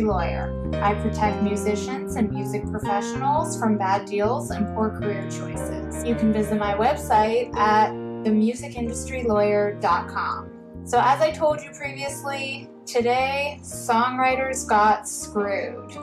lawyer. I protect musicians and music professionals from bad deals and poor career choices. You can visit my website at themusicindustrylawyer.com. So as I told you previously, today songwriters got screwed.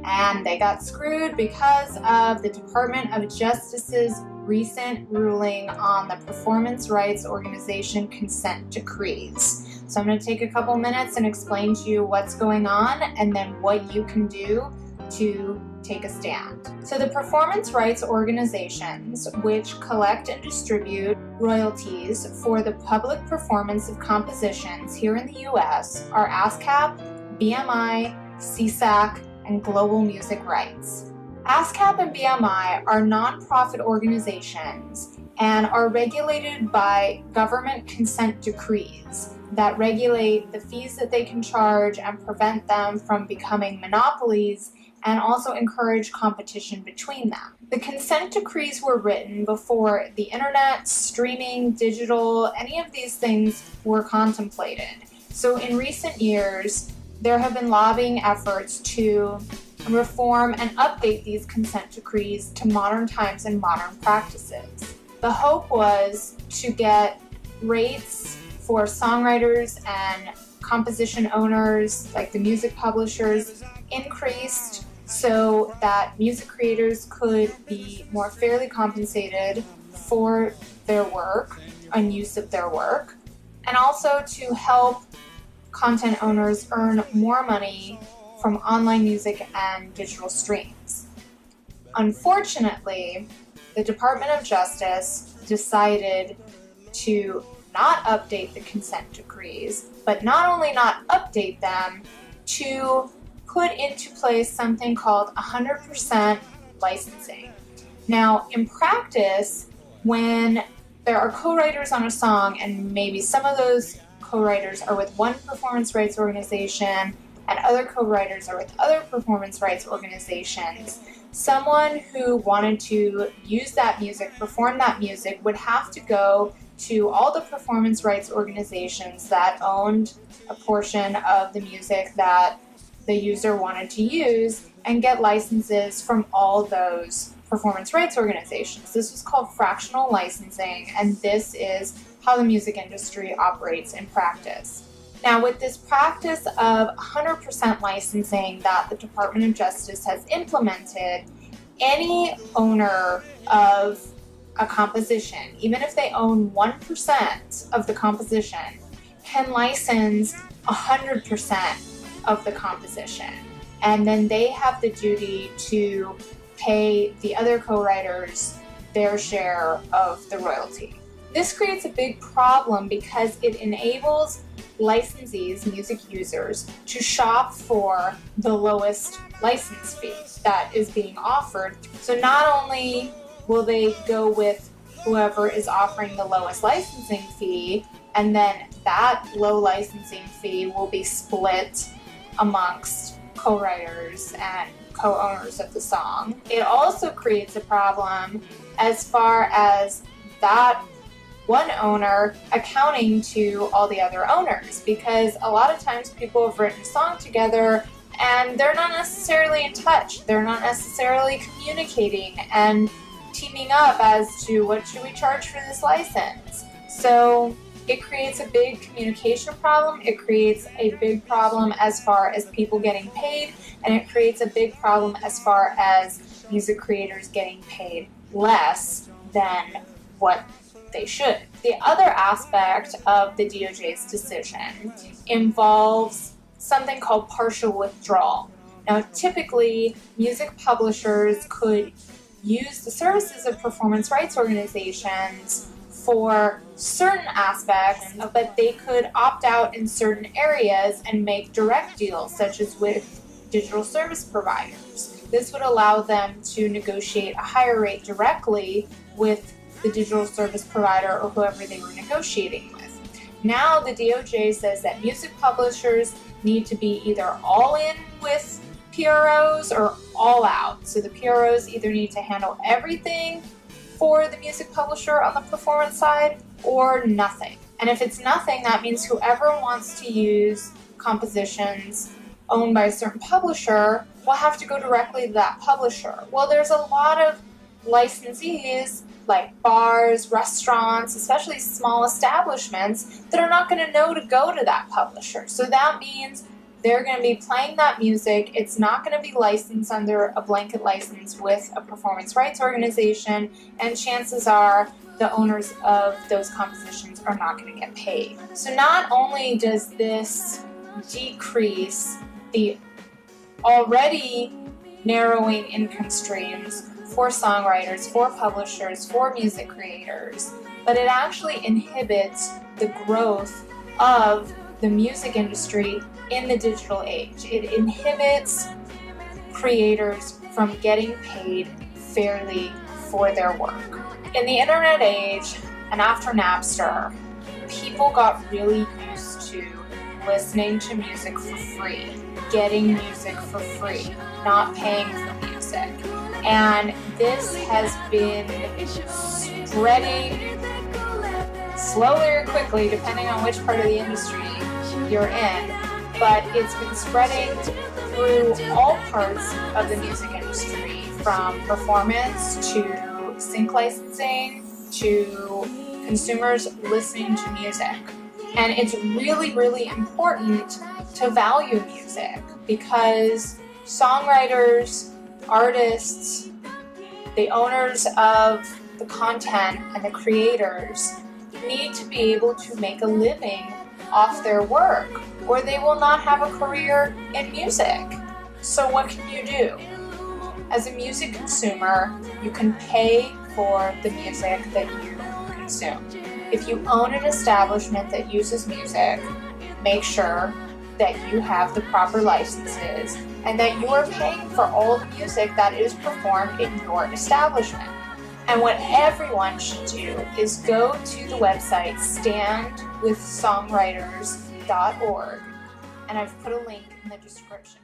And they got screwed because of the Department of Justice's recent ruling on the performance rights organization consent decrees. So I'm going to take a couple minutes and explain to you what's going on and then what you can do to take a stand. So the performance rights organizations, which collect and distribute royalties for the public performance of compositions here in the US, are ASCAP, BMI, CSAC, and Global Music Rights. ASCAP and BMI are nonprofit organizations and are regulated by government consent decrees that regulate the fees that they can charge and prevent them from becoming monopolies and also encourage competition between them. The consent decrees were written before the internet, streaming, digital, any of these things were contemplated. So in recent years, there have been lobbying efforts to reform and update these consent decrees to modern times and modern practices. The hope was to get rates for songwriters and composition owners, like the music publishers, increased so that music creators could be more fairly compensated for their work and use of their work, and also to help content owners earn more money from online music and digital streams. Unfortunately, the Department of Justice decided to not update the consent decrees, but not only not update them, to put into place something called 100% licensing. Now, in practice, when there are co-writers on a song and maybe some of those co-writers are with one performance rights organization and other co-writers are with other performance rights organizations, someone who wanted to use that music, perform that music, would have to go to all the performance rights organizations that owned a portion of the music that the user wanted to use and get licenses from all those performance rights organizations. This was called fractional licensing, and this is how the music industry operates in practice. Now, with this practice of 100% licensing that the Department of Justice has implemented, any owner of a composition, even if they own 1% of the composition, can license 100% of the composition. And then they have the duty to pay the other co-writers their share of the royalty. This creates a big problem because it enables licensees, music users, to shop for the lowest license fee that is being offered. So not only will they go with whoever is offering the lowest licensing fee, and then that low licensing fee will be split amongst co-writers and co-owners of the song. It also creates a problem as far as that one owner accounting to all the other owners, because a lot of times people have written a song together and they're not necessarily in touch. They're not necessarily communicating and teaming up as to what should we charge for this license. So it creates a big communication problem. It creates a big problem as far as people getting paid, and it creates a big problem as far as music creators getting paid less than what they should. The other aspect of the DOJ's decision involves something called partial withdrawal. Now, typically, music publishers could use the services of performance rights organizations for certain aspects, but they could opt out in certain areas and make direct deals, such as with digital service providers. This would allow them to negotiate a higher rate directly with the digital service provider or whoever they were negotiating with. Now the DOJ says that music publishers need to be either all in with PROs or all out. So the PROs either need to handle everything for the music publisher on the performance side or nothing. And if it's nothing, that means whoever wants to use compositions owned by a certain publisher will have to go directly to that publisher. Well, there's a lot of licensees like bars, restaurants, especially small establishments that are not going to know to go to that publisher. So that means they're going to be playing that music. It's not going to be licensed under a blanket license with a performance rights organization, and chances are the owners of those compositions are not going to get paid. So not only does this decrease the already narrowing income streams for songwriters, for publishers, for music creators, but it actually inhibits the growth of the music industry in the digital age. It inhibits creators from getting paid fairly for their work. In the internet age, and after Napster, people got really used to listening to music for free, getting music for free, not paying for music. And this has been spreading slowly or quickly, depending on which part of the industry you're in, but it's been spreading through all parts of the music industry, from performance to sync licensing to consumers listening to music. And it's really, really important to value music because songwriters, artists, the owners of the content and the creators need to be able to make a living off their work, or they will not have a career in music. So what can you do? As a music consumer, you can pay for the music that you consume. If you own an establishment that uses music, make sure that you have the proper licenses and that you are paying for all the music that is performed in your establishment. And what everyone should do is go to the website standwithsongwriters.org, and I've put a link in the description.